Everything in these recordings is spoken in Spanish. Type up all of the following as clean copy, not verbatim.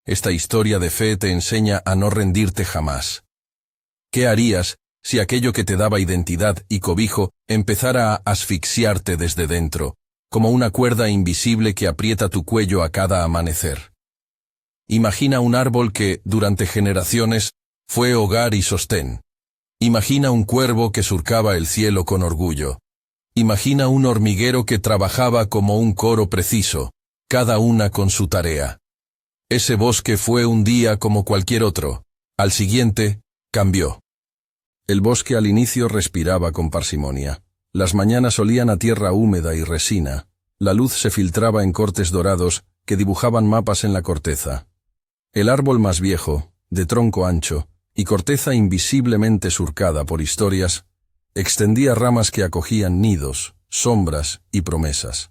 Esta historia de fe te enseña a no rendirte jamás. ¿Qué harías si aquello que te daba identidad y cobijo empezara a asfixiarte desde dentro, como una cuerda invisible que aprieta tu cuello a cada amanecer? Imagina un árbol que, durante generaciones, fue hogar y sostén. Imagina un cuervo que surcaba el cielo con orgullo. Imagina un hormiguero que trabajaba como un coro preciso, cada una con su tarea. Ese bosque fue un día como cualquier otro. Al siguiente, cambió. El bosque al inicio respiraba con parsimonia. Las mañanas olían a tierra húmeda y resina. La luz se filtraba en cortes dorados que dibujaban mapas en la corteza. El árbol más viejo, de tronco ancho, y corteza invisiblemente surcada por historias, extendía ramas que acogían nidos, sombras y promesas.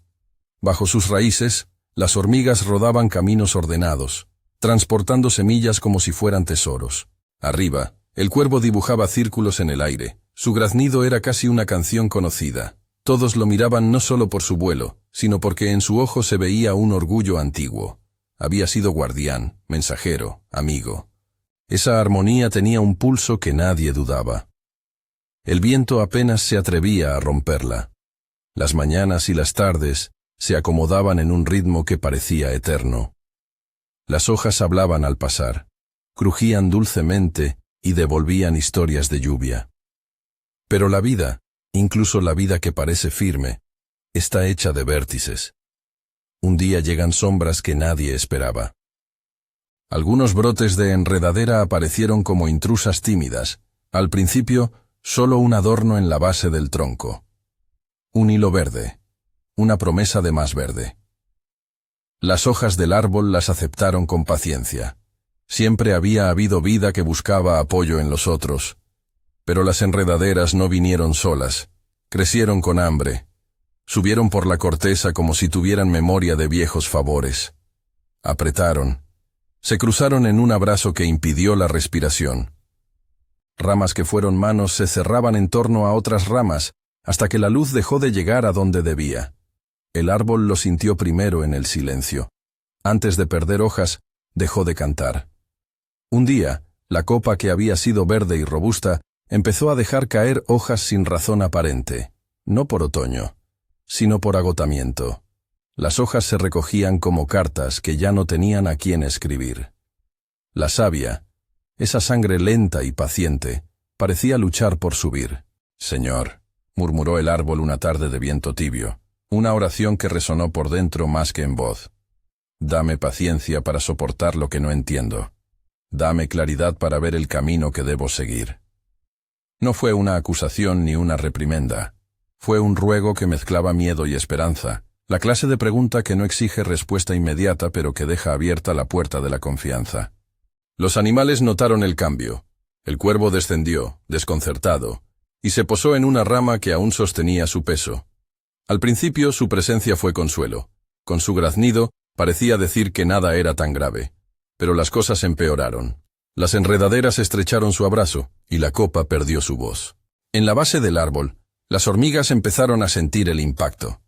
Bajo sus raíces, las hormigas rodaban caminos ordenados, transportando semillas como si fueran tesoros. Arriba, el cuervo dibujaba círculos en el aire. Su graznido era casi una canción conocida. Todos lo miraban no solo por su vuelo, sino porque en su ojo se veía un orgullo antiguo. Había sido guardián, mensajero, amigo. Esa armonía tenía un pulso que nadie dudaba. El viento apenas se atrevía a romperla. Las mañanas y las tardes se acomodaban en un ritmo que parecía eterno. Las hojas hablaban al pasar, crujían dulcemente y devolvían historias de lluvia. Pero la vida, incluso la vida que parece firme, está hecha de vértices. Un día llegan sombras que nadie esperaba. Algunos brotes de enredadera aparecieron como intrusas tímidas, al principio solo un adorno en la base del tronco. Un hilo verde, una promesa de más verde. Las hojas del árbol las aceptaron con paciencia. Siempre había habido vida que buscaba apoyo en los otros. Pero las enredaderas no vinieron solas, crecieron con hambre. Subieron por la corteza como si tuvieran memoria de viejos favores. Apretaron. Se cruzaron en un abrazo que impidió la respiración. Ramas que fueron manos se cerraban en torno a otras ramas, hasta que la luz dejó de llegar a donde debía. El árbol lo sintió primero en el silencio. Antes de perder hojas, dejó de cantar. Un día, la copa que había sido verde y robusta empezó a dejar caer hojas sin razón aparente, no por otoño, sino por agotamiento. Las hojas se recogían como cartas que ya no tenían a quién escribir. La savia, esa sangre lenta y paciente, parecía luchar por subir. «Señor», murmuró el árbol una tarde de viento tibio, una oración que resonó por dentro más que en voz. «Dame paciencia para soportar lo que no entiendo. Dame claridad para ver el camino que debo seguir». No fue una acusación ni una reprimenda. Fue un ruego que mezclaba miedo y esperanza, la clase de pregunta que no exige respuesta inmediata pero que deja abierta la puerta de la confianza. Los animales notaron el cambio. El cuervo descendió, desconcertado, y se posó en una rama que aún sostenía su peso. Al principio su presencia fue consuelo. Con su graznido parecía decir que nada era tan grave. Pero las cosas empeoraron. Las enredaderas estrecharon su abrazo, y la copa perdió su voz. En la base del árbol, las hormigas empezaron a sentir el impacto.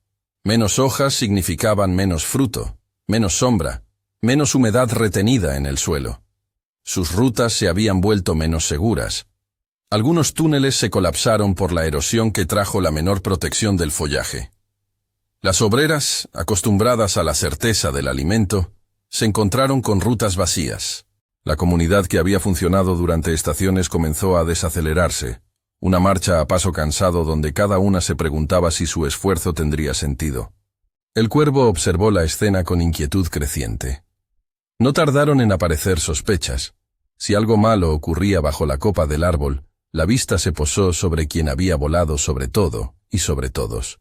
Menos hojas significaban menos fruto, menos sombra, menos humedad retenida en el suelo. Sus rutas se habían vuelto menos seguras. Algunos túneles se colapsaron por la erosión que trajo la menor protección del follaje. Las obreras, acostumbradas a la certeza del alimento, se encontraron con rutas vacías. La comunidad que había funcionado durante estaciones comenzó a desacelerarse, una marcha a paso cansado donde cada una se preguntaba si su esfuerzo tendría sentido. El cuervo observó la escena con inquietud creciente. No tardaron en aparecer sospechas. Si algo malo ocurría bajo la copa del árbol, la vista se posó sobre quien había volado sobre todo y sobre todos.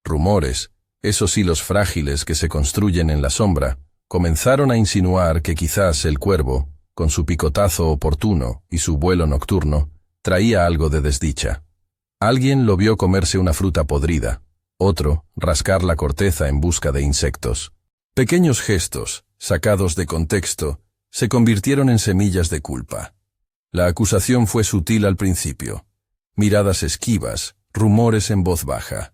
Rumores, esos hilos frágiles que se construyen en la sombra, comenzaron a insinuar que quizás el cuervo, con su picotazo oportuno y su vuelo nocturno, traía algo de desdicha. Alguien lo vio comerse una fruta podrida, otro rascar la corteza en busca de insectos. Pequeños gestos, sacados de contexto, se convirtieron en semillas de culpa. La acusación fue sutil al principio. Miradas esquivas, rumores en voz baja.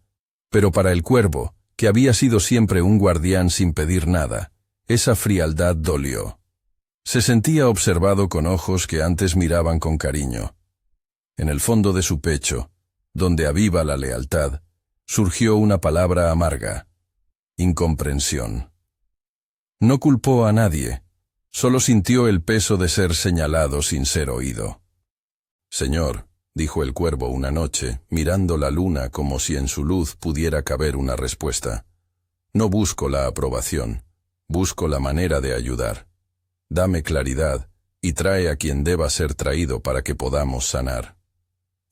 Pero para el cuervo, que había sido siempre un guardián sin pedir nada, esa frialdad dolió. Se sentía observado con ojos que antes miraban con cariño. En el fondo de su pecho, donde aviva la lealtad, surgió una palabra amarga: incomprensión. No culpó a nadie, solo sintió el peso de ser señalado sin ser oído. «Señor», dijo el cuervo una noche, mirando la luna como si en su luz pudiera caber una respuesta, «no busco la aprobación, busco la manera de ayudar. Dame claridad y trae a quien deba ser traído para que podamos sanar».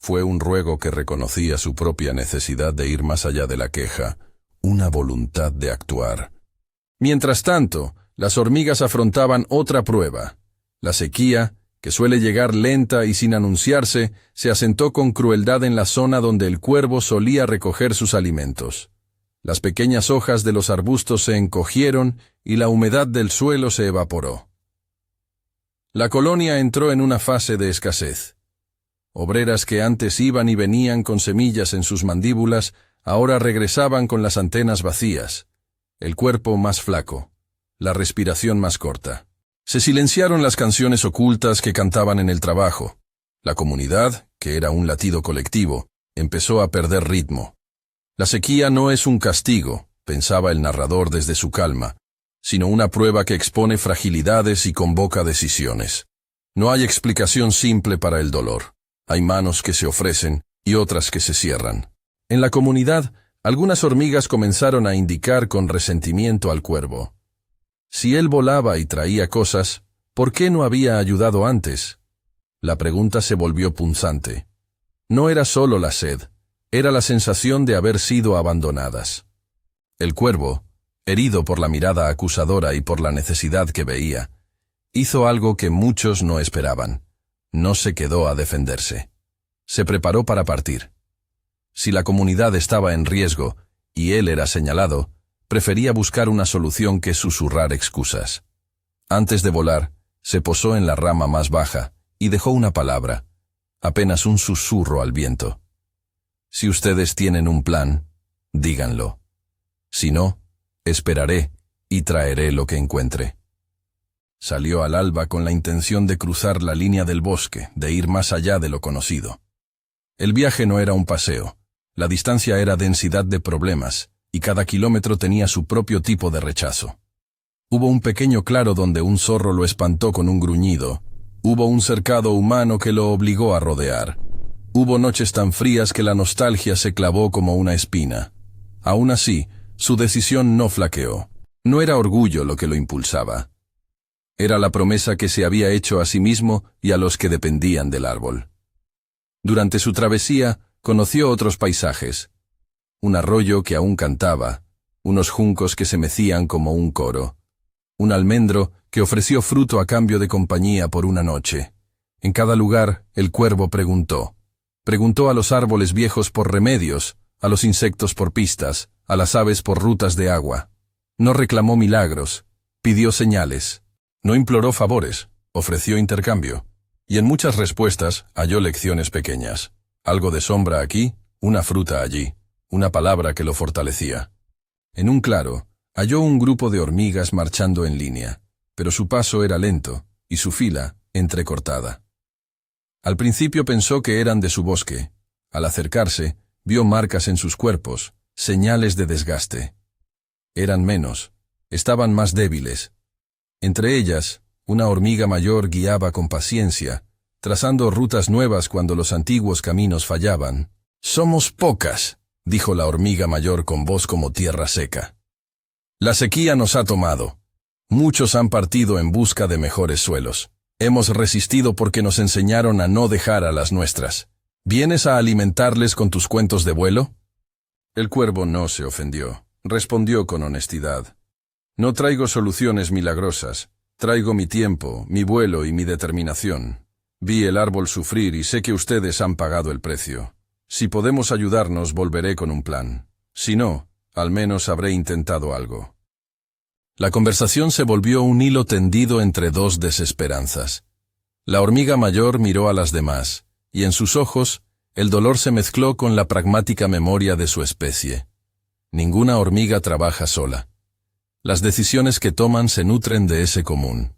Fue un ruego que reconocía su propia necesidad de ir más allá de la queja, una voluntad de actuar. Mientras tanto, las hormigas afrontaban otra prueba. La sequía, que suele llegar lenta y sin anunciarse, se asentó con crueldad en la zona donde el cuervo solía recoger sus alimentos. Las pequeñas hojas de los arbustos se encogieron y la humedad del suelo se evaporó. La colonia entró en una fase de escasez. Obreras que antes iban y venían con semillas en sus mandíbulas, ahora regresaban con las antenas vacías, el cuerpo más flaco, la respiración más corta. Se silenciaron las canciones ocultas que cantaban en el trabajo. La comunidad, que era un latido colectivo, empezó a perder ritmo. La sequía no es un castigo, pensaba el narrador desde su calma, sino una prueba que expone fragilidades y convoca decisiones. No hay explicación simple para el dolor. Hay manos que se ofrecen y otras que se cierran. En la comunidad, algunas hormigas comenzaron a indicar con resentimiento al cuervo. Si él volaba y traía cosas, ¿por qué no había ayudado antes? La pregunta se volvió punzante. No era solo la sed, era la sensación de haber sido abandonadas. El cuervo, herido por la mirada acusadora y por la necesidad que veía, hizo algo que muchos no esperaban. No se quedó a defenderse. Se preparó para partir. Si la comunidad estaba en riesgo, y él era señalado, prefería buscar una solución que susurrar excusas. Antes de volar, se posó en la rama más baja y dejó una palabra, apenas un susurro al viento. Si ustedes tienen un plan, díganlo. Si no, esperaré y traeré lo que encuentre. Salió al alba con la intención de cruzar la línea del bosque, de ir más allá de lo conocido. El viaje no era un paseo, la distancia era densidad de problemas, y cada kilómetro tenía su propio tipo de rechazo. Hubo un pequeño claro donde un zorro lo espantó con un gruñido, hubo un cercado humano que lo obligó a rodear, hubo noches tan frías que la nostalgia se clavó como una espina. Aún así, su decisión no flaqueó. No era orgullo lo que lo impulsaba. Era la promesa que se había hecho a sí mismo y a los que dependían del árbol. Durante su travesía, conoció otros paisajes. Un arroyo que aún cantaba, unos juncos que se mecían como un coro, un almendro que ofreció fruto a cambio de compañía por una noche. En cada lugar, el cuervo preguntó. Preguntó a los árboles viejos por remedios, a los insectos por pistas, a las aves por rutas de agua. No reclamó milagros, pidió señales. No imploró favores, ofreció intercambio, y en muchas respuestas halló lecciones pequeñas. Algo de sombra aquí, una fruta allí, una palabra que lo fortalecía. En un claro, halló un grupo de hormigas marchando en línea, pero su paso era lento, y su fila, entrecortada. Al principio pensó que eran de su bosque. Al acercarse, vio marcas en sus cuerpos, señales de desgaste. Eran menos, estaban más débiles. Entre ellas, una hormiga mayor guiaba con paciencia, trazando rutas nuevas cuando los antiguos caminos fallaban. «Somos pocas», dijo la hormiga mayor con voz como tierra seca. «La sequía nos ha tomado. Muchos han partido en busca de mejores suelos. Hemos resistido porque nos enseñaron a no dejar a las nuestras. ¿Vienes a alimentarles con tus cuentos de vuelo?» El cuervo no se ofendió. Respondió con honestidad. «No traigo soluciones milagrosas. Traigo mi tiempo, mi vuelo y mi determinación. Vi el árbol sufrir y sé que ustedes han pagado el precio. Si podemos ayudarnos, volveré con un plan. Si no, al menos habré intentado algo». La conversación se volvió un hilo tendido entre dos desesperanzas. La hormiga mayor miró a las demás, y en sus ojos, el dolor se mezcló con la pragmática memoria de su especie. Ninguna hormiga trabaja sola. Las decisiones que toman se nutren de ese común.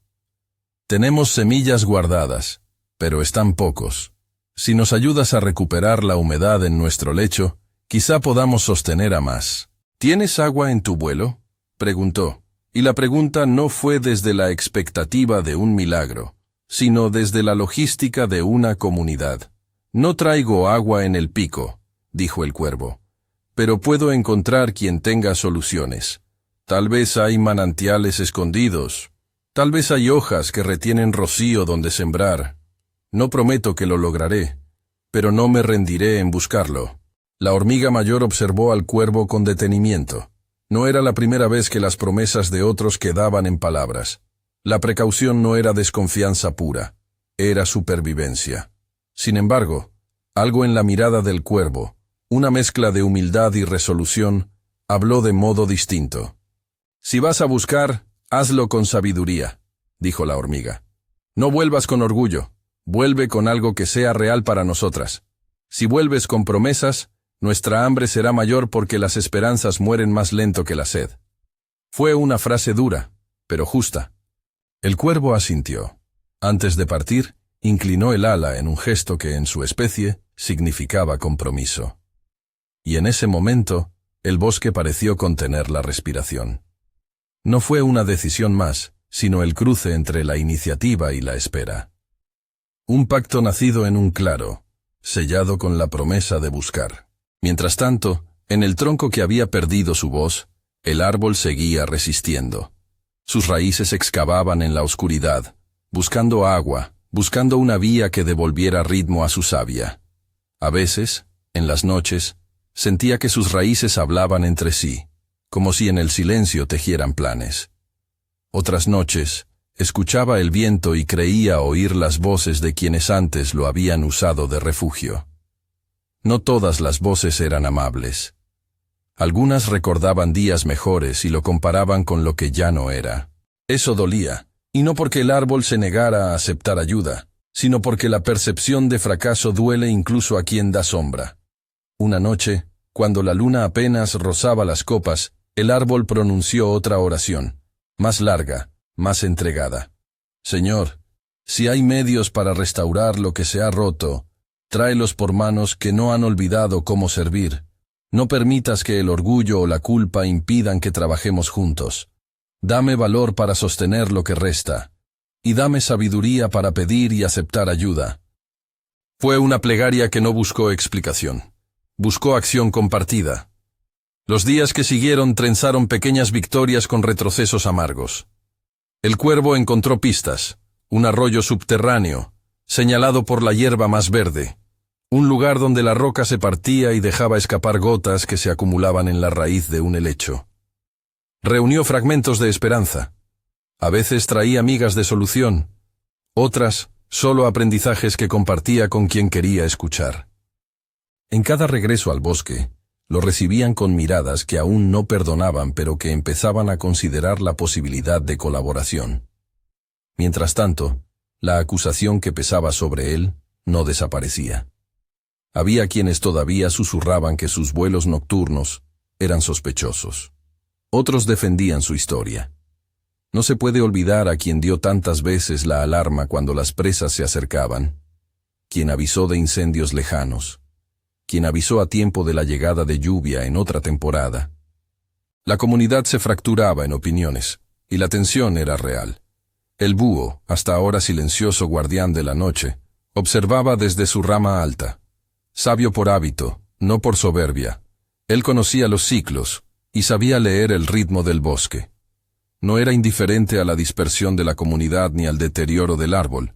Tenemos semillas guardadas, pero están pocos. Si nos ayudas a recuperar la humedad en nuestro lecho, quizá podamos sostener a más. ¿Tienes agua en tu vuelo?, preguntó, y la pregunta no fue desde la expectativa de un milagro, sino desde la logística de una comunidad. No traigo agua en el pico, dijo el cuervo, pero puedo encontrar quien tenga soluciones. Tal vez hay manantiales escondidos, tal vez hay hojas que retienen rocío donde sembrar. No prometo que lo lograré, pero no me rendiré en buscarlo. La hormiga mayor observó al cuervo con detenimiento. No era la primera vez que las promesas de otros quedaban en palabras. La precaución no era desconfianza pura, era supervivencia. Sin embargo, algo en la mirada del cuervo, una mezcla de humildad y resolución, habló de modo distinto. «Si vas a buscar, hazlo con sabiduría», dijo la hormiga. «No vuelvas con orgullo, vuelve con algo que sea real para nosotras. Si vuelves con promesas, nuestra hambre será mayor porque las esperanzas mueren más lento que la sed». Fue una frase dura, pero justa. El cuervo asintió. Antes de partir, inclinó el ala en un gesto que en su especie significaba compromiso. Y en ese momento, el bosque pareció contener la respiración. No fue una decisión más, sino el cruce entre la iniciativa y la espera. Un pacto nacido en un claro, sellado con la promesa de buscar. Mientras tanto, en el tronco que había perdido su voz, el árbol seguía resistiendo. Sus raíces excavaban en la oscuridad, buscando agua, buscando una vía que devolviera ritmo a su savia. A veces, en las noches, sentía que sus raíces hablaban entre sí, como si en el silencio tejieran planes. Otras noches, escuchaba el viento y creía oír las voces de quienes antes lo habían usado de refugio. No todas las voces eran amables. Algunas recordaban días mejores y lo comparaban con lo que ya no era. Eso dolía, y no porque el árbol se negara a aceptar ayuda, sino porque la percepción de fracaso duele incluso a quien da sombra. Una noche, cuando la luna apenas rozaba las copas, el árbol pronunció otra oración, más larga, más entregada. «Señor, si hay medios para restaurar lo que se ha roto, tráelos por manos que no han olvidado cómo servir. No permitas que el orgullo o la culpa impidan que trabajemos juntos. Dame valor para sostener lo que resta, y dame sabiduría para pedir y aceptar ayuda». Fue una plegaria que no buscó explicación. Buscó acción compartida. Los días que siguieron trenzaron pequeñas victorias con retrocesos amargos. El cuervo encontró pistas, un arroyo subterráneo, señalado por la hierba más verde, un lugar donde la roca se partía y dejaba escapar gotas que se acumulaban en la raíz de un helecho. Reunió fragmentos de esperanza. A veces traía migas de solución, otras solo aprendizajes que compartía con quien quería escuchar. En cada regreso al bosque, lo recibían con miradas que aún no perdonaban pero que empezaban a considerar la posibilidad de colaboración. Mientras tanto, la acusación que pesaba sobre él no desaparecía. Había quienes todavía susurraban que sus vuelos nocturnos eran sospechosos. Otros defendían su historia. No se puede olvidar a quien dio tantas veces la alarma cuando las presas se acercaban, quien avisó de incendios lejanos, quien avisó a tiempo de la llegada de lluvia en otra temporada. La comunidad se fracturaba en opiniones, y la tensión era real. El búho, hasta ahora silencioso guardián de la noche, observaba desde su rama alta. Sabio por hábito, no por soberbia. Él conocía los ciclos, y sabía leer el ritmo del bosque. No era indiferente a la dispersión de la comunidad ni al deterioro del árbol.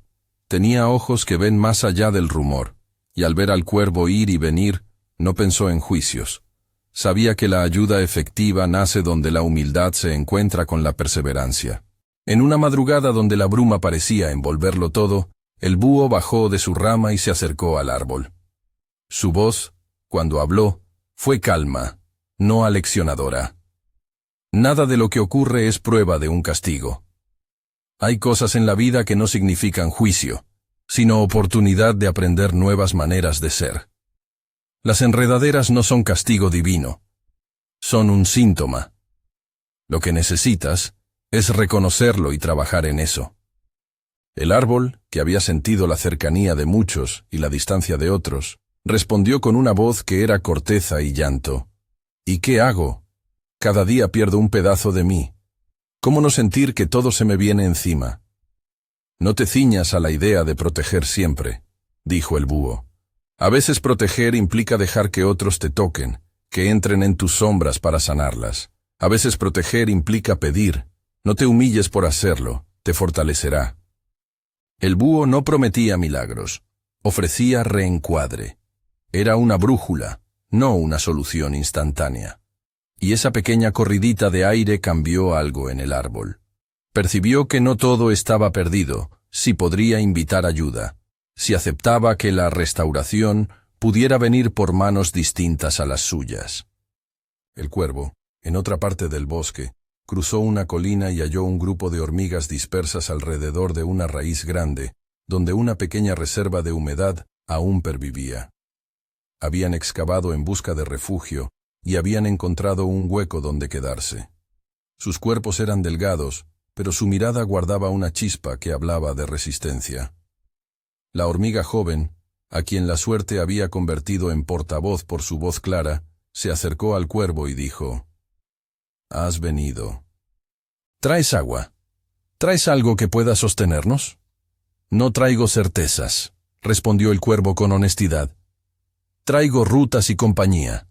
Tenía ojos que ven más allá del rumor. Y al ver al cuervo ir y venir, no pensó en juicios. Sabía que la ayuda efectiva nace donde la humildad se encuentra con la perseverancia. En una madrugada donde la bruma parecía envolverlo todo, el búho bajó de su rama y se acercó al árbol. Su voz, cuando habló, fue calma, no aleccionadora. Nada de lo que ocurre es prueba de un castigo. Hay cosas en la vida que no significan juicio, sino oportunidad de aprender nuevas maneras de ser. Las enredaderas no son castigo divino, son un síntoma. Lo que necesitas es reconocerlo y trabajar en eso. El árbol, que había sentido la cercanía de muchos y la distancia de otros, respondió con una voz que era corteza y llanto. ¿Y qué hago? Cada día pierdo un pedazo de mí. ¿Cómo no sentir que todo se me viene encima? No te ciñas a la idea de proteger siempre, dijo el búho. A veces proteger implica dejar que otros te toquen, que entren en tus sombras para sanarlas. A veces proteger implica pedir. No te humilles por hacerlo, te fortalecerá. El búho no prometía milagros, ofrecía reencuadre. Era una brújula, no una solución instantánea. Y esa pequeña corridita de aire cambió algo en el árbol. Percibió que no todo estaba perdido, si podría invitar ayuda, si aceptaba que la restauración pudiera venir por manos distintas a las suyas. El cuervo, en otra parte del bosque, cruzó una colina y halló un grupo de hormigas dispersas alrededor de una raíz grande, donde una pequeña reserva de humedad aún pervivía. Habían excavado en busca de refugio y habían encontrado un hueco donde quedarse. Sus cuerpos eran delgados, pero su mirada guardaba una chispa que hablaba de resistencia. La hormiga joven, a quien la suerte había convertido en portavoz por su voz clara, se acercó al cuervo y dijo: «Has venido. ¿Traes agua? ¿Traes algo que pueda sostenernos?» «No traigo certezas», respondió el cuervo con honestidad. «Traigo rutas y compañía.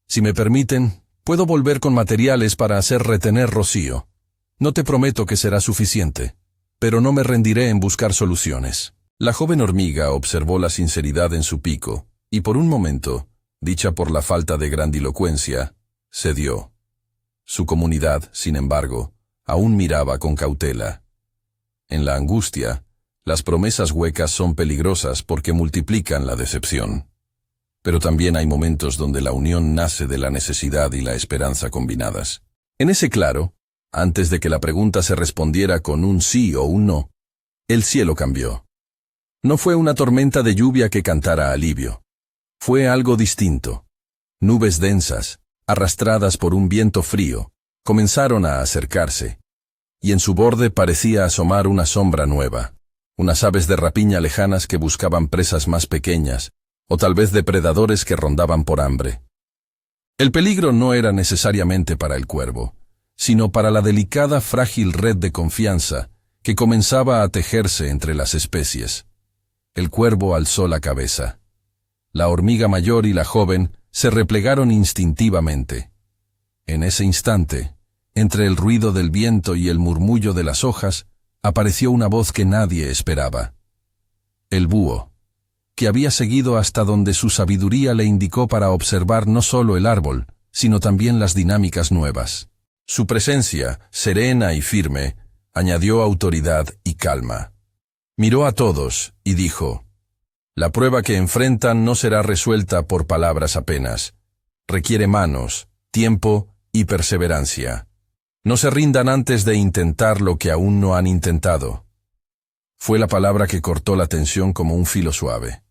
Si me permiten, puedo volver con materiales para hacer retener rocío. No te prometo que será suficiente, pero no me rendiré en buscar soluciones». La joven hormiga observó la sinceridad en su pico, y por un momento, dicha por la falta de grandilocuencia, cedió. Su comunidad, sin embargo, aún miraba con cautela. En la angustia, las promesas huecas son peligrosas porque multiplican la decepción. Pero también hay momentos donde la unión nace de la necesidad y la esperanza combinadas. En ese claro, antes de que la pregunta se respondiera con un sí o un no, el cielo cambió. No fue una tormenta de lluvia que cantara alivio. Fue algo distinto. Nubes densas, arrastradas por un viento frío, comenzaron a acercarse, y en su borde parecía asomar una sombra nueva, unas aves de rapiña lejanas que buscaban presas más pequeñas, o tal vez depredadores que rondaban por hambre. El peligro no era necesariamente para el cuervo, sino para la delicada, frágil red de confianza que comenzaba a tejerse entre las especies. El cuervo alzó la cabeza. La hormiga mayor y la joven se replegaron instintivamente. En ese instante, entre el ruido del viento y el murmullo de las hojas, apareció una voz que nadie esperaba. El búho, que había seguido hasta donde su sabiduría le indicó para observar no solo el árbol, sino también las dinámicas nuevas. Su presencia, serena y firme, añadió autoridad y calma. Miró a todos y dijo: «La prueba que enfrentan no será resuelta por palabras apenas. Requiere manos, tiempo y perseverancia. No se rindan antes de intentar lo que aún no han intentado». Fue la palabra que cortó la tensión como un filo suave.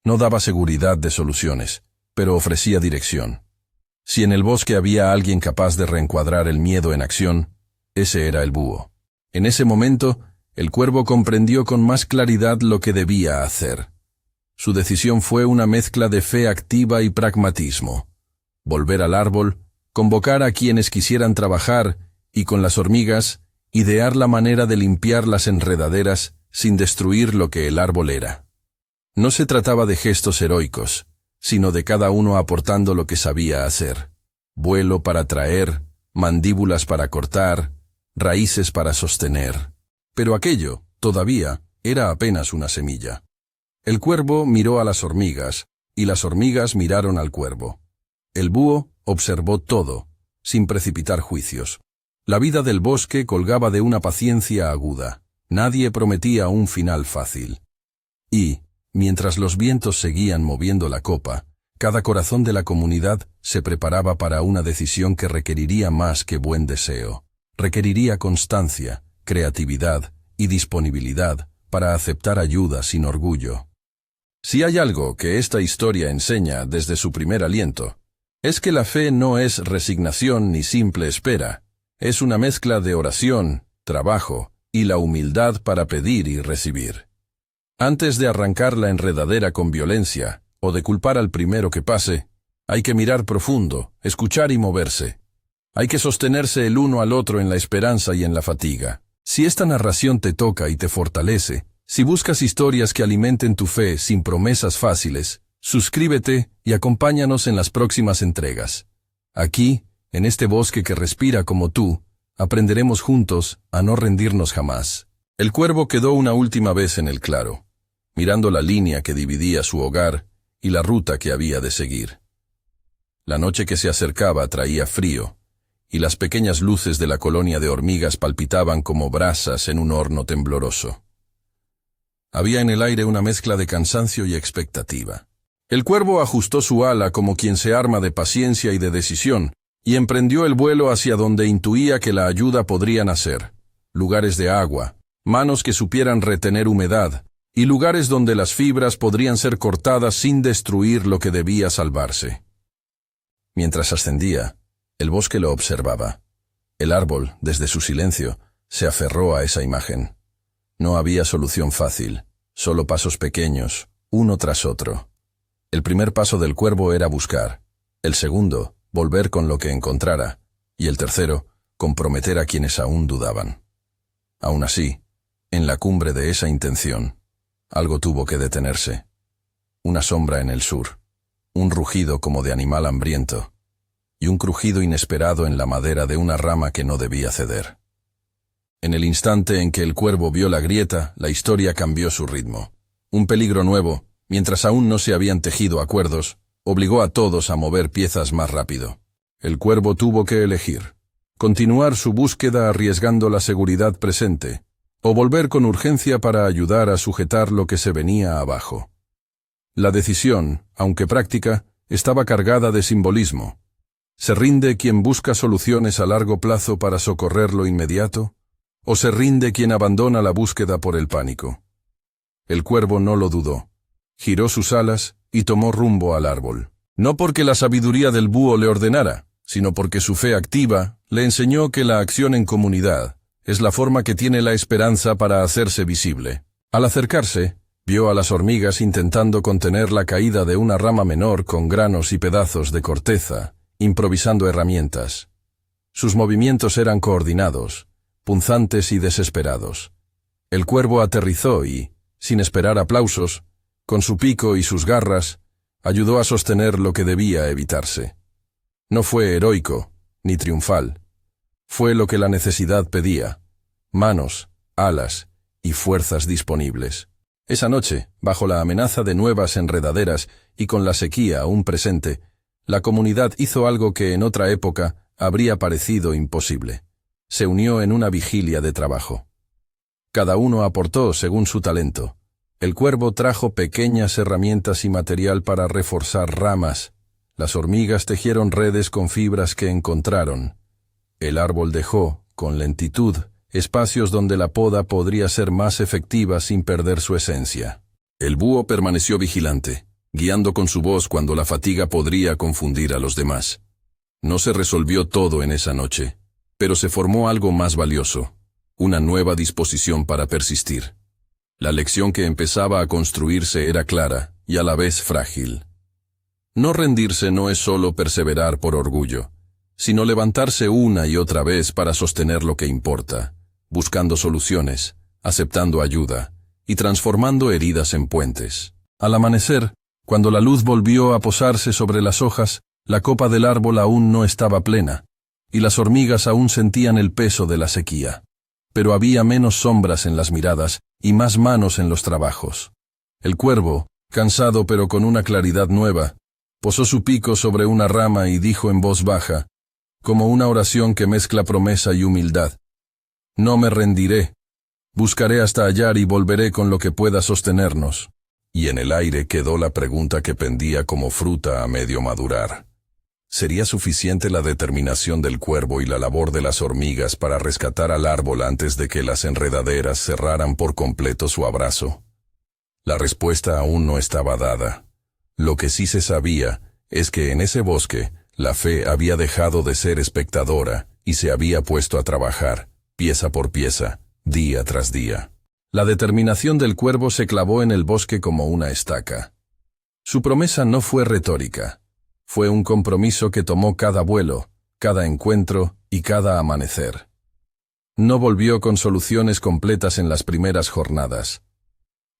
No daba seguridad de soluciones, pero ofrecía dirección. Si en el bosque había alguien capaz de reencuadrar el miedo en acción, ese era el búho. En ese momento, el cuervo comprendió con más claridad lo que debía hacer. Su decisión fue una mezcla de fe activa y pragmatismo. Volver al árbol, convocar a quienes quisieran trabajar y con las hormigas, idear la manera de limpiar las enredaderas sin destruir lo que el árbol era. No se trataba de gestos heroicos, sino de cada uno aportando lo que sabía hacer. Vuelo para traer, mandíbulas para cortar, raíces para sostener. Pero aquello, todavía, era apenas una semilla. El cuervo miró a las hormigas, y las hormigas miraron al cuervo. El búho observó todo, sin precipitar juicios. La vida del bosque colgaba de una paciencia aguda. Nadie prometía un final fácil. Y, mientras los vientos seguían moviendo la copa, cada corazón de la comunidad se preparaba para una decisión que requeriría más que buen deseo. Requeriría constancia, creatividad y disponibilidad para aceptar ayuda sin orgullo. Si hay algo que esta historia enseña desde su primer aliento, es que la fe no es resignación ni simple espera, es una mezcla de oración, trabajo y la humildad para pedir y recibir. Antes de arrancar la enredadera con violencia, o de culpar al primero que pase, hay que mirar profundo, escuchar y moverse. Hay que sostenerse el uno al otro en la esperanza y en la fatiga. Si esta narración te toca y te fortalece, si buscas historias que alimenten tu fe sin promesas fáciles, suscríbete y acompáñanos en las próximas entregas. Aquí, en este bosque que respira como tú, aprenderemos juntos a no rendirnos jamás. El cuervo quedó una última vez en el claro, mirando la línea que dividía su hogar y la ruta que había de seguir. La noche que se acercaba traía frío, y las pequeñas luces de la colonia de hormigas palpitaban como brasas en un horno tembloroso. Había en el aire una mezcla de cansancio y expectativa. El cuervo ajustó su ala como quien se arma de paciencia y de decisión, y emprendió el vuelo hacia donde intuía que la ayuda podría nacer. Lugares de agua, manos que supieran retener humedad, y lugares donde las fibras podrían ser cortadas sin destruir lo que debía salvarse. Mientras ascendía, el bosque lo observaba. El árbol, desde su silencio, se aferró a esa imagen. No había solución fácil, solo pasos pequeños, uno tras otro. El primer paso del cuervo era buscar, el segundo, volver con lo que encontrara, y el tercero, comprometer a quienes aún dudaban. Aún así, en la cumbre de esa intención, algo tuvo que detenerse. Una sombra en el sur, un rugido como de animal hambriento, y un crujido inesperado en la madera de una rama que no debía ceder. En el instante en que el cuervo vio la grieta, la historia cambió su ritmo. Un peligro nuevo, mientras aún no se habían tejido acuerdos, obligó a todos a mover piezas más rápido. El cuervo tuvo que elegir: continuar su búsqueda arriesgando la seguridad presente, o volver con urgencia para ayudar a sujetar lo que se venía abajo. La decisión, aunque práctica, estaba cargada de simbolismo. ¿Se rinde quien busca soluciones a largo plazo para socorrer lo inmediato? ¿O se rinde quien abandona la búsqueda por el pánico? El cuervo no lo dudó. Giró sus alas y tomó rumbo al árbol. No porque la sabiduría del búho le ordenara, sino porque su fe activa le enseñó que la acción en comunidad es la forma que tiene la esperanza para hacerse visible. Al acercarse, vio a las hormigas intentando contener la caída de una rama menor con granos y pedazos de corteza, improvisando herramientas. Sus movimientos eran coordinados, punzantes y desesperados. El cuervo aterrizó y, sin esperar aplausos, con su pico y sus garras, ayudó a sostener lo que debía evitarse. No fue heroico, ni triunfal. Fue lo que la necesidad pedía: manos, alas y fuerzas disponibles. Esa noche, bajo la amenaza de nuevas enredaderas y con la sequía aún presente, la comunidad hizo algo que en otra época habría parecido imposible. Se unió en una vigilia de trabajo. Cada uno aportó según su talento. El cuervo trajo pequeñas herramientas y material para reforzar ramas. Las hormigas tejieron redes con fibras que encontraron. El árbol dejó, con lentitud, espacios donde la poda podría ser más efectiva sin perder su esencia. El búho permaneció vigilante, guiando con su voz cuando la fatiga podría confundir a los demás. No se resolvió todo en esa noche, pero se formó algo más valioso, una nueva disposición para persistir. La lección que empezaba a construirse era clara y a la vez frágil. No rendirse no es solo perseverar por orgullo, sino levantarse una y otra vez para sostener lo que importa, buscando soluciones, aceptando ayuda y transformando heridas en puentes. Al amanecer, cuando la luz volvió a posarse sobre las hojas, la copa del árbol aún no estaba plena, y las hormigas aún sentían el peso de la sequía. Pero había menos sombras en las miradas y más manos en los trabajos. El cuervo, cansado pero con una claridad nueva, posó su pico sobre una rama y dijo en voz baja, como una oración que mezcla promesa y humildad: «No me rendiré. Buscaré hasta hallar y volveré con lo que pueda sostenernos». Y en el aire quedó la pregunta que pendía como fruta a medio madurar. ¿Sería suficiente la determinación del cuervo y la labor de las hormigas para rescatar al árbol antes de que las enredaderas cerraran por completo su abrazo? La respuesta aún no estaba dada. Lo que sí se sabía es que en ese bosque la fe había dejado de ser espectadora y se había puesto a trabajar, pieza por pieza, día tras día. La determinación del cuervo se clavó en el bosque como una estaca. Su promesa no fue retórica. Fue un compromiso que tomó cada vuelo, cada encuentro y cada amanecer. No volvió con soluciones completas en las primeras jornadas.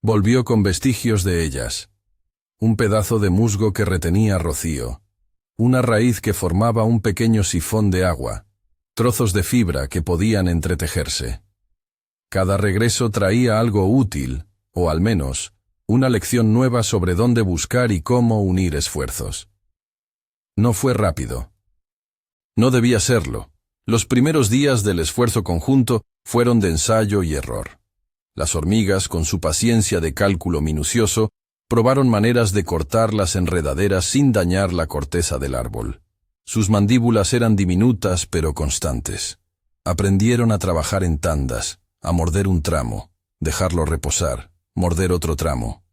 Volvió con vestigios de ellas. Un pedazo de musgo que retenía rocío. Una raíz que formaba un pequeño sifón de agua. Trozos de fibra que podían entretejerse. Cada regreso traía algo útil, o al menos, una lección nueva sobre dónde buscar y cómo unir esfuerzos. No fue rápido. No debía serlo. Los primeros días del esfuerzo conjunto fueron de ensayo y error. Las hormigas, con su paciencia de cálculo minucioso, probaron maneras de cortar las enredaderas sin dañar la corteza del árbol. Sus mandíbulas eran diminutas pero constantes. Aprendieron a trabajar en tandas, a morder un tramo, dejarlo reposar, morder otro tramo.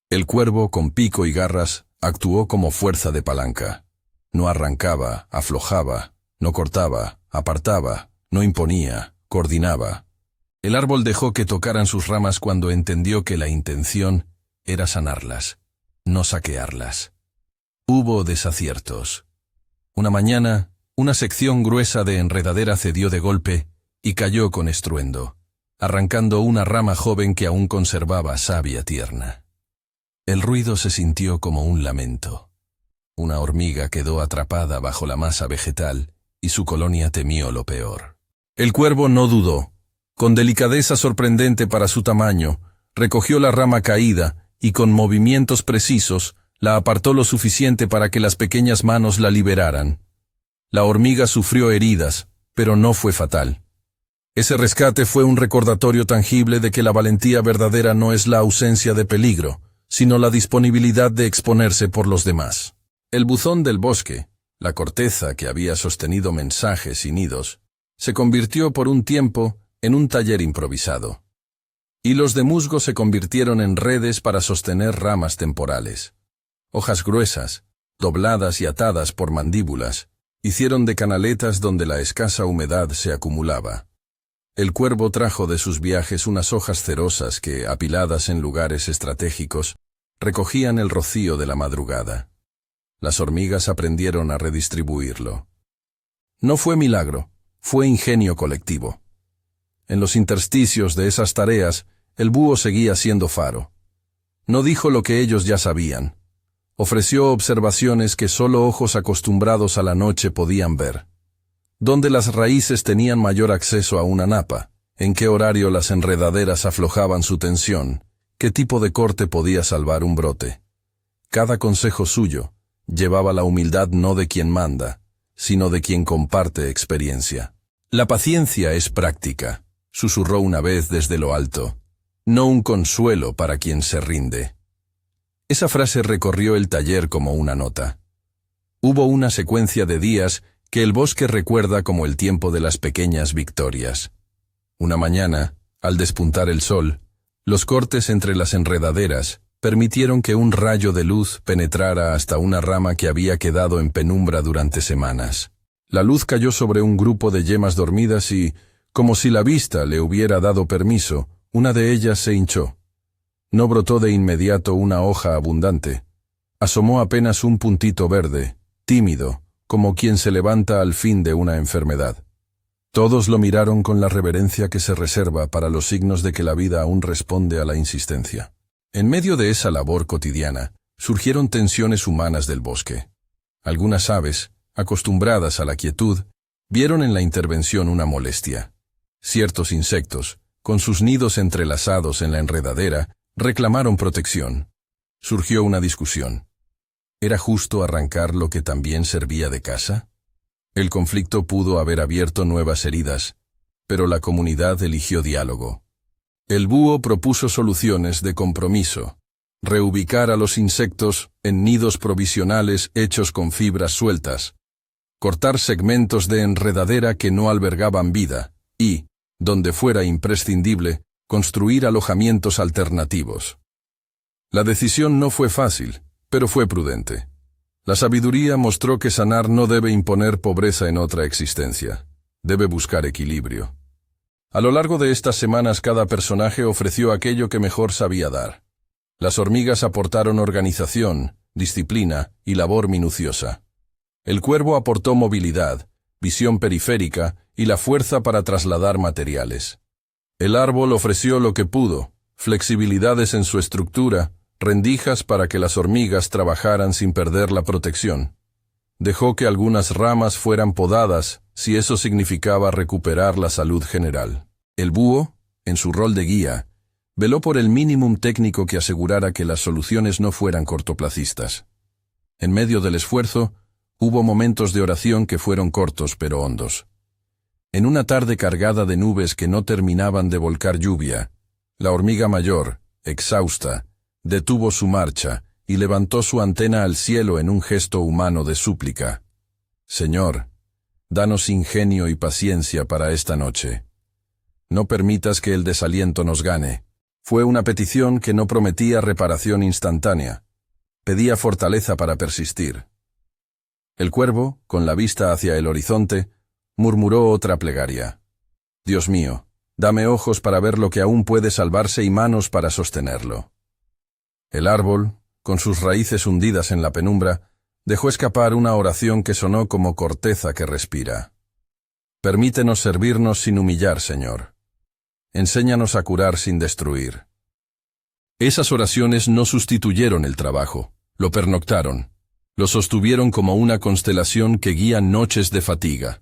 El cuervo, con pico y garras, actuó como fuerza de palanca. No arrancaba, aflojaba, no cortaba, apartaba, no imponía, coordinaba. El árbol dejó que tocaran sus ramas cuando entendió que la intención era sanarlas, no saquearlas. Hubo desaciertos. Una mañana, una sección gruesa de enredadera cedió de golpe y cayó con estruendo, arrancando una rama joven que aún conservaba savia tierna. El ruido se sintió como un lamento. Una hormiga quedó atrapada bajo la masa vegetal y su colonia temió lo peor. El cuervo no dudó. Con delicadeza sorprendente para su tamaño, recogió la rama caída y con movimientos precisos la apartó lo suficiente para que las pequeñas manos la liberaran. La hormiga sufrió heridas, pero no fue fatal. Ese rescate fue un recordatorio tangible de que la valentía verdadera no es la ausencia de peligro, sino la disponibilidad de exponerse por los demás. El buzón del bosque, la corteza que había sostenido mensajes y nidos, se convirtió por un tiempo en un taller improvisado. Hilos de musgo se convirtieron en redes para sostener ramas temporales. Hojas gruesas, dobladas y atadas por mandíbulas, hicieron de canaletas donde la escasa humedad se acumulaba. El cuervo trajo de sus viajes unas hojas cerosas que, apiladas en lugares estratégicos, recogían el rocío de la madrugada. Las hormigas aprendieron a redistribuirlo. No fue milagro, fue ingenio colectivo. En los intersticios de esas tareas, el búho seguía siendo faro. No dijo lo que ellos ya sabían. Ofreció observaciones que solo ojos acostumbrados a la noche podían ver. ¿Dónde las raíces tenían mayor acceso a una napa? ¿En qué horario las enredaderas aflojaban su tensión? ¿Qué tipo de corte podía salvar un brote? Cada consejo suyo llevaba la humildad no de quien manda, sino de quien comparte experiencia. La paciencia es práctica, susurró una vez desde lo alto, no un consuelo para quien se rinde. Esa frase recorrió el taller como una nota. Hubo una secuencia de días que el bosque recuerda como el tiempo de las pequeñas victorias. Una mañana, al despuntar el sol, los cortes entre las enredaderas permitieron que un rayo de luz penetrara hasta una rama que había quedado en penumbra durante semanas. La luz cayó sobre un grupo de yemas dormidas y, como si la vista le hubiera dado permiso, una de ellas se hinchó. No brotó de inmediato una hoja abundante. Asomó apenas un puntito verde, tímido, como quien se levanta al fin de una enfermedad. Todos lo miraron con la reverencia que se reserva para los signos de que la vida aún responde a la insistencia. En medio de esa labor cotidiana, surgieron tensiones humanas del bosque. Algunas aves, acostumbradas a la quietud, vieron en la intervención una molestia. Ciertos insectos, con sus nidos entrelazados en la enredadera, reclamaron protección. Surgió una discusión. ¿Era justo arrancar lo que también servía de casa? El conflicto pudo haber abierto nuevas heridas, pero la comunidad eligió diálogo. El búho propuso soluciones de compromiso, reubicar a los insectos en nidos provisionales hechos con fibras sueltas, cortar segmentos de enredadera que no albergaban vida y, donde fuera imprescindible, construir alojamientos alternativos. La decisión no fue fácil, pero fue prudente. La sabiduría mostró que sanar no debe imponer pobreza en otra existencia, debe buscar equilibrio. A lo largo de estas semanas cada personaje ofreció aquello que mejor sabía dar. Las hormigas aportaron organización, disciplina y labor minuciosa. El cuervo aportó movilidad, visión periférica y la fuerza para trasladar materiales. El árbol ofreció lo que pudo, flexibilidades en su estructura, rendijas para que las hormigas trabajaran sin perder la protección. Dejó que algunas ramas fueran podadas, si eso significaba recuperar la salud general. El búho, en su rol de guía, veló por el mínimum técnico que asegurara que las soluciones no fueran cortoplacistas. En medio del esfuerzo, hubo momentos de oración que fueron cortos pero hondos. En una tarde cargada de nubes que no terminaban de volcar lluvia, la hormiga mayor, exhausta, detuvo su marcha y levantó su antena al cielo en un gesto humano de súplica. Señor, danos ingenio y paciencia para esta noche. No permitas que el desaliento nos gane. Fue una petición que no prometía reparación instantánea. Pedía fortaleza para persistir. El cuervo, con la vista hacia el horizonte, murmuró otra plegaria. Dios mío, dame ojos para ver lo que aún puede salvarse y manos para sostenerlo. El árbol, con sus raíces hundidas en la penumbra, dejó escapar una oración que sonó como corteza que respira. Permítenos servirnos sin humillar, Señor. Enséñanos a curar sin destruir. Esas oraciones no sustituyeron el trabajo, lo pernoctaron, lo sostuvieron como una constelación que guía noches de fatiga.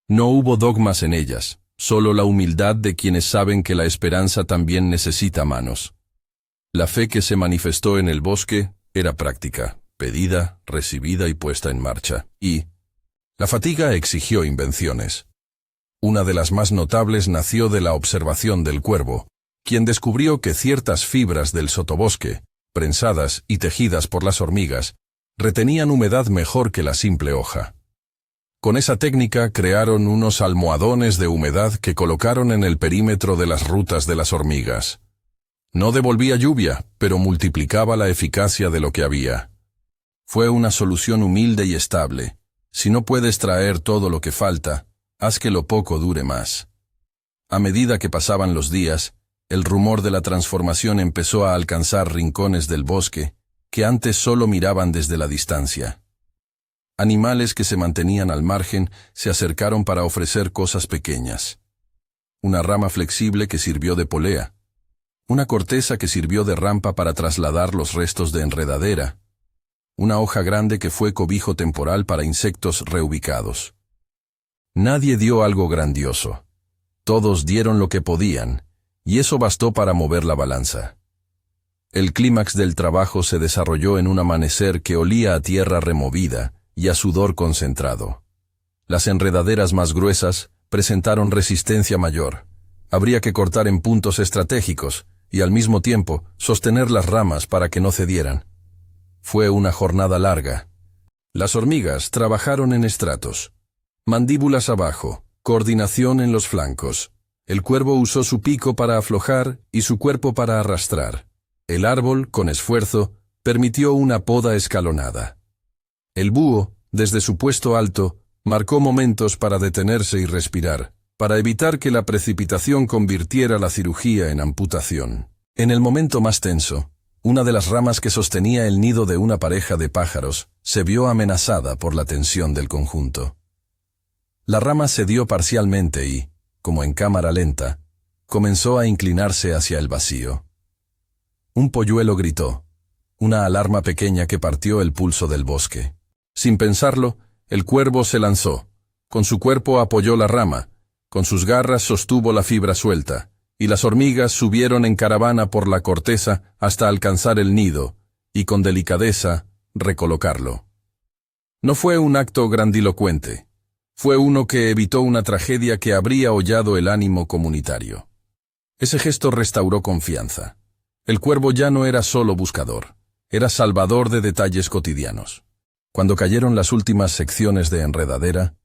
No hubo dogmas en ellas, solo la humildad de quienes saben que la esperanza también necesita manos. La fe que se manifestó en el bosque era práctica, pedida, recibida y puesta en marcha. Y la fatiga exigió invenciones. Una de las más notables nació de la observación del cuervo, quien descubrió que ciertas fibras del sotobosque, prensadas y tejidas por las hormigas, retenían humedad mejor que la simple hoja. Con esa técnica crearon unos almohadones de humedad que colocaron en el perímetro de las rutas de las hormigas. No devolvía lluvia, pero multiplicaba la eficacia de lo que había. Fue una solución humilde y estable. Si no puedes traer todo lo que falta, haz que lo poco dure más. A medida que pasaban los días, el rumor de la transformación empezó a alcanzar rincones del bosque, que antes solo miraban desde la distancia. Animales que se mantenían al margen se acercaron para ofrecer cosas pequeñas. Una rama flexible que sirvió de polea. Una corteza que sirvió de rampa para trasladar los restos de enredadera. Una hoja grande que fue cobijo temporal para insectos reubicados. Nadie dio algo grandioso. Todos dieron lo que podían, y eso bastó para mover la balanza. El clímax del trabajo se desarrolló en un amanecer que olía a tierra removida y a sudor concentrado. Las enredaderas más gruesas presentaron resistencia mayor. Habría que cortar en puntos estratégicos y al mismo tiempo sostener las ramas para que no cedieran. Fue una jornada larga. Las hormigas trabajaron en estratos. Mandíbulas abajo, coordinación en los flancos. El cuervo usó su pico para aflojar y su cuerpo para arrastrar. El árbol, con esfuerzo, permitió una poda escalonada. El búho, desde su puesto alto, marcó momentos para detenerse y respirar, para evitar que la precipitación convirtiera la cirugía en amputación. En el momento más tenso, una de las ramas que sostenía el nido de una pareja de pájaros se vio amenazada por la tensión del conjunto. La rama cedió parcialmente y, como en cámara lenta, comenzó a inclinarse hacia el vacío. Un polluelo gritó, una alarma pequeña que partió el pulso del bosque. Sin pensarlo, el cuervo se lanzó. Con su cuerpo apoyó la rama, con sus garras sostuvo la fibra suelta, y las hormigas subieron en caravana por la corteza hasta alcanzar el nido, y con delicadeza recolocarlo. No fue un acto grandilocuente. Fue uno que evitó una tragedia que habría hollado el ánimo comunitario. Ese gesto restauró confianza. El cuervo ya no era solo buscador, era salvador de detalles cotidianos. Cuando cayeron las últimas secciones de enredadera,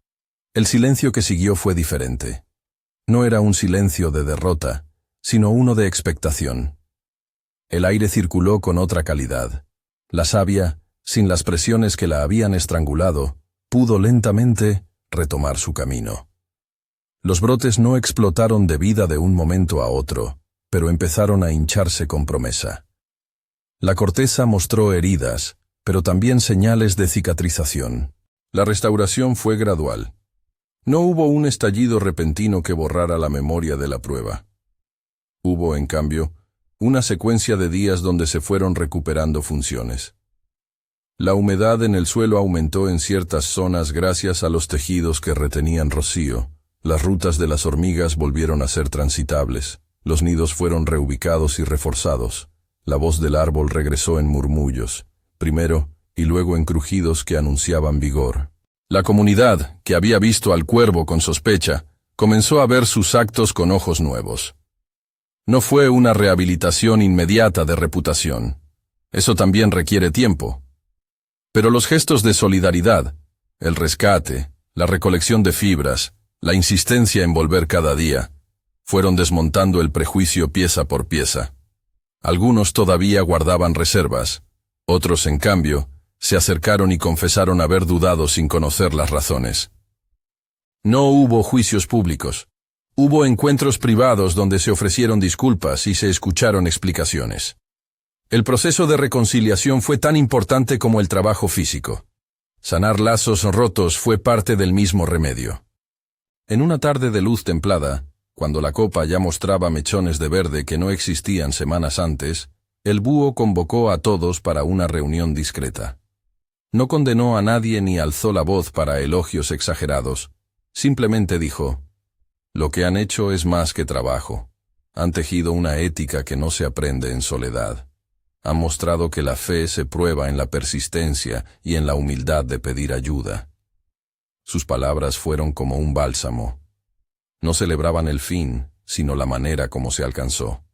el silencio que siguió fue diferente. No era un silencio de derrota, sino uno de expectación. El aire circuló con otra calidad. La savia, sin las presiones que la habían estrangulado, pudo lentamente retomar su camino. Los brotes no explotaron de vida de un momento a otro, pero empezaron a hincharse con promesa. La corteza mostró heridas, pero también señales de cicatrización. La restauración fue gradual. No hubo un estallido repentino que borrara la memoria de la prueba. Hubo, en cambio, una secuencia de días donde se fueron recuperando funciones. La humedad en el suelo aumentó en ciertas zonas gracias a los tejidos que retenían rocío. Las rutas de las hormigas volvieron a ser transitables. Los nidos fueron reubicados y reforzados. La voz del árbol regresó en murmullos, primero y luego en crujidos que anunciaban vigor. La comunidad, que había visto al cuervo con sospecha, comenzó a ver sus actos con ojos nuevos. No fue una rehabilitación inmediata de reputación. Eso también requiere tiempo. Pero los gestos de solidaridad, el rescate, la recolección de fibras, la insistencia en volver cada día, fueron desmontando el prejuicio pieza por pieza. Algunos todavía guardaban reservas, otros, en cambio, se acercaron y confesaron haber dudado sin conocer las razones. No hubo juicios públicos. Hubo encuentros privados donde se ofrecieron disculpas y se escucharon explicaciones. El proceso de reconciliación fue tan importante como el trabajo físico. Sanar lazos rotos fue parte del mismo remedio. En una tarde de luz templada, cuando la copa ya mostraba mechones de verde que no existían semanas antes, el búho convocó a todos para una reunión discreta. No condenó a nadie ni alzó la voz para elogios exagerados. Simplemente dijo: «Lo que han hecho es más que trabajo. Han tejido una ética que no se aprende en soledad. Han mostrado que la fe se prueba en la persistencia y en la humildad de pedir ayuda». Sus palabras fueron como un bálsamo. No celebraban el fin, sino la manera como se alcanzó.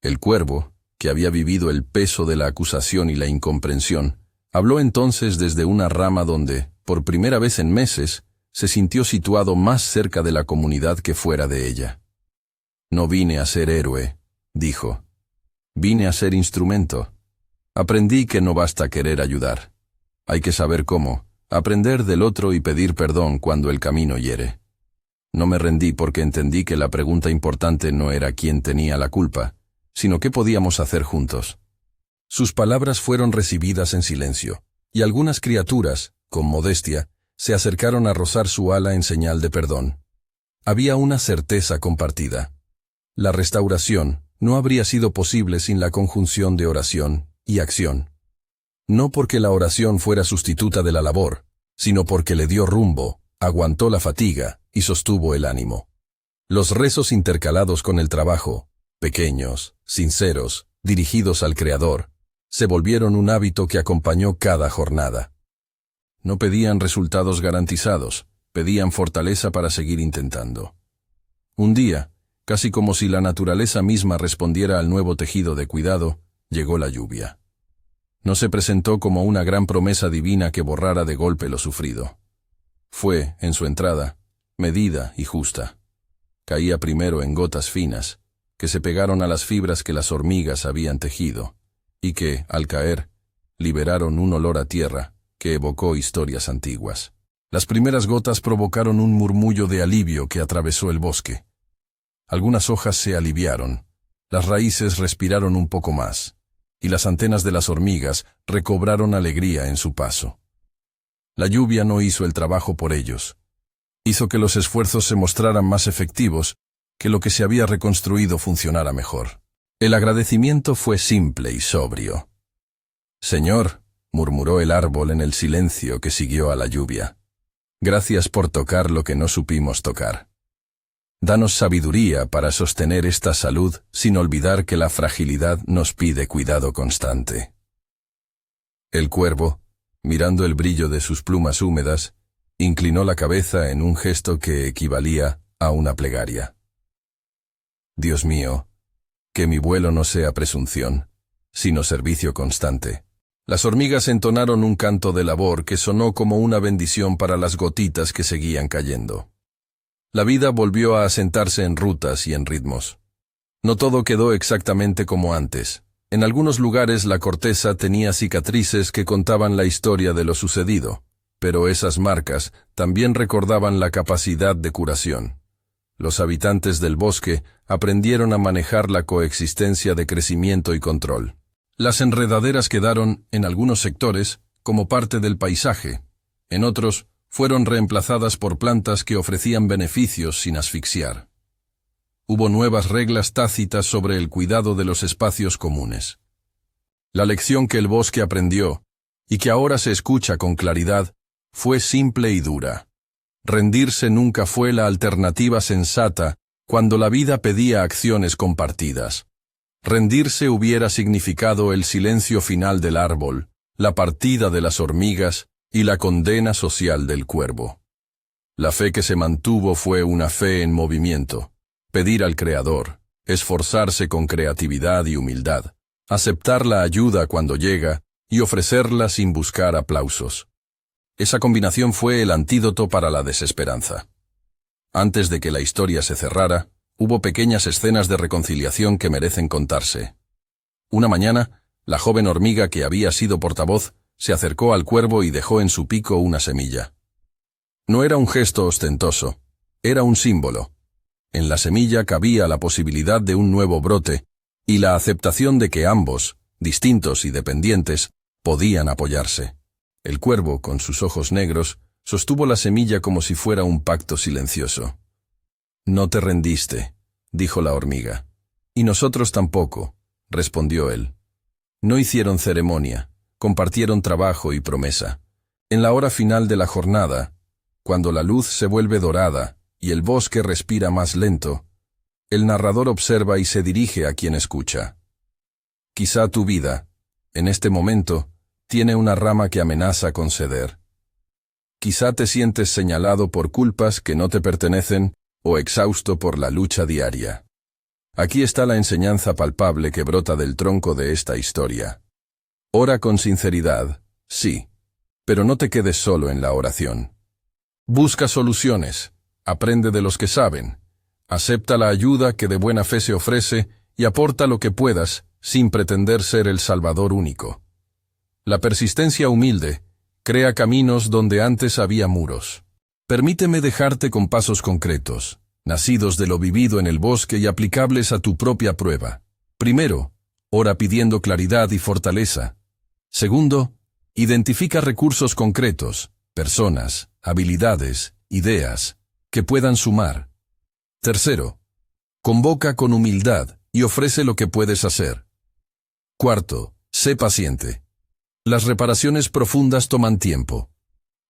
El cuervo, que había vivido el peso de la acusación y la incomprensión, habló entonces desde una rama donde, por primera vez en meses, se sintió situado más cerca de la comunidad que fuera de ella. «No vine a ser héroe», dijo. «Vine a ser instrumento. Aprendí que no basta querer ayudar. Hay que saber cómo, aprender del otro y pedir perdón cuando el camino hiere. No me rendí porque entendí que la pregunta importante no era quién tenía la culpa, sino qué podíamos hacer juntos». Sus palabras fueron recibidas en silencio, y algunas criaturas, con modestia, se acercaron a rozar su ala en señal de perdón. Había una certeza compartida. La restauración no habría sido posible sin la conjunción de oración y acción. No porque la oración fuera sustituta de la labor, sino porque le dio rumbo, aguantó la fatiga y sostuvo el ánimo. Los rezos intercalados con el trabajo, pequeños, sinceros, dirigidos al Creador, se volvieron un hábito que acompañó cada jornada. No pedían resultados garantizados, pedían fortaleza para seguir intentando. Un día, casi como si la naturaleza misma respondiera al nuevo tejido de cuidado, llegó la lluvia. No se presentó como una gran promesa divina que borrara de golpe lo sufrido. Fue, en su entrada, medida y justa. Caía primero en gotas finas, que se pegaron a las fibras que las hormigas habían tejido, y que, al caer, liberaron un olor a tierra que evocó historias antiguas. Las primeras gotas provocaron un murmullo de alivio que atravesó el bosque. Algunas hojas se aliviaron, las raíces respiraron un poco más, y las antenas de las hormigas recobraron alegría en su paso. La lluvia no hizo el trabajo por ellos. Hizo que los esfuerzos se mostraran más efectivos, que lo que se había reconstruido funcionara mejor. El agradecimiento fue simple y sobrio. «Señor», murmuró el árbol en el silencio que siguió a la lluvia, «gracias por tocar lo que no supimos tocar. Danos sabiduría para sostener esta salud sin olvidar que la fragilidad nos pide cuidado constante». El cuervo, mirando el brillo de sus plumas húmedas, inclinó la cabeza en un gesto que equivalía a una plegaria. «Dios mío, que mi vuelo no sea presunción, sino servicio constante». Las hormigas entonaron un canto de labor que sonó como una bendición para las gotitas que seguían cayendo. La vida volvió a asentarse en rutas y en ritmos. No todo quedó exactamente como antes. En algunos lugares la corteza tenía cicatrices que contaban la historia de lo sucedido, pero esas marcas también recordaban la capacidad de curación. Los habitantes del bosque aprendieron a manejar la coexistencia de crecimiento y control. Las enredaderas quedaron, en algunos sectores, como parte del paisaje. En otros, fueron reemplazadas por plantas que ofrecían beneficios sin asfixiar. Hubo nuevas reglas tácitas sobre el cuidado de los espacios comunes. La lección que el bosque aprendió, y que ahora se escucha con claridad, fue simple y dura. Rendirse nunca fue la alternativa sensata cuando la vida pedía acciones compartidas. Rendirse hubiera significado el silencio final del árbol, la partida de las hormigas y la condena social del cuervo. La fe que se mantuvo fue una fe en movimiento. Pedir al Creador, esforzarse con creatividad y humildad, aceptar la ayuda cuando llega y ofrecerla sin buscar aplausos. Esa combinación fue el antídoto para la desesperanza. Antes de que la historia se cerrara, hubo pequeñas escenas de reconciliación que merecen contarse. Una mañana, la joven hormiga que había sido portavoz se acercó al cuervo y dejó en su pico una semilla. No era un gesto ostentoso, era un símbolo. En la semilla cabía la posibilidad de un nuevo brote y la aceptación de que ambos, distintos y dependientes, podían apoyarse. El cuervo, con sus ojos negros, sostuvo la semilla como si fuera un pacto silencioso. «No te rendiste», dijo la hormiga. «Y nosotros tampoco», respondió él. No hicieron ceremonia, compartieron trabajo y promesa. En la hora final de la jornada, cuando la luz se vuelve dorada y el bosque respira más lento, el narrador observa y se dirige a quien escucha. Quizá tu vida, en este momento, tiene una rama que amenaza con ceder. Quizá te sientes señalado por culpas que no te pertenecen o exhausto por la lucha diaria. Aquí está la enseñanza palpable que brota del tronco de esta historia. Ora con sinceridad, sí, pero no te quedes solo en la oración. Busca soluciones, aprende de los que saben, acepta la ayuda que de buena fe se ofrece y aporta lo que puedas sin pretender ser el salvador único. La persistencia humilde crea caminos donde antes había muros. Permíteme dejarte con pasos concretos, nacidos de lo vivido en el bosque y aplicables a tu propia prueba. Primero, ora pidiendo claridad y fortaleza. Segundo, identifica recursos concretos, personas, habilidades, ideas, que puedan sumar. Tercero, convoca con humildad y ofrece lo que puedes hacer. Cuarto, sé paciente. Las reparaciones profundas toman tiempo.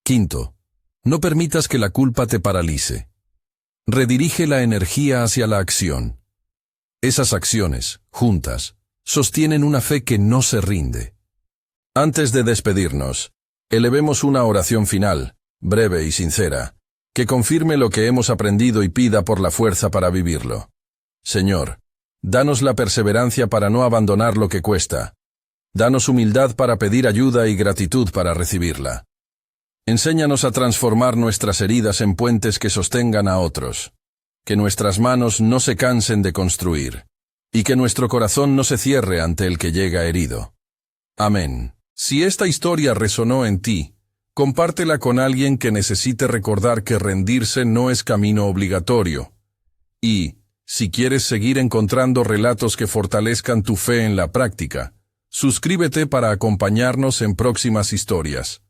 Quinto, no permitas que la culpa te paralice. Redirige la energía hacia la acción. Esas acciones, juntas, sostienen una fe que no se rinde. Antes de despedirnos, elevemos una oración final, breve y sincera, que confirme lo que hemos aprendido y pida por la fuerza para vivirlo. Señor, danos la perseverancia para no abandonar lo que cuesta. Danos humildad para pedir ayuda y gratitud para recibirla. Enséñanos a transformar nuestras heridas en puentes que sostengan a otros. Que nuestras manos no se cansen de construir. Y que nuestro corazón no se cierre ante el que llega herido. Amén. Si esta historia resonó en ti, compártela con alguien que necesite recordar que rendirse no es camino obligatorio. Y, si quieres seguir encontrando relatos que fortalezcan tu fe en la práctica, suscríbete para acompañarnos en próximas historias.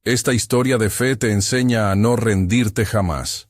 Esta historia de fe te enseña a no rendirte jamás.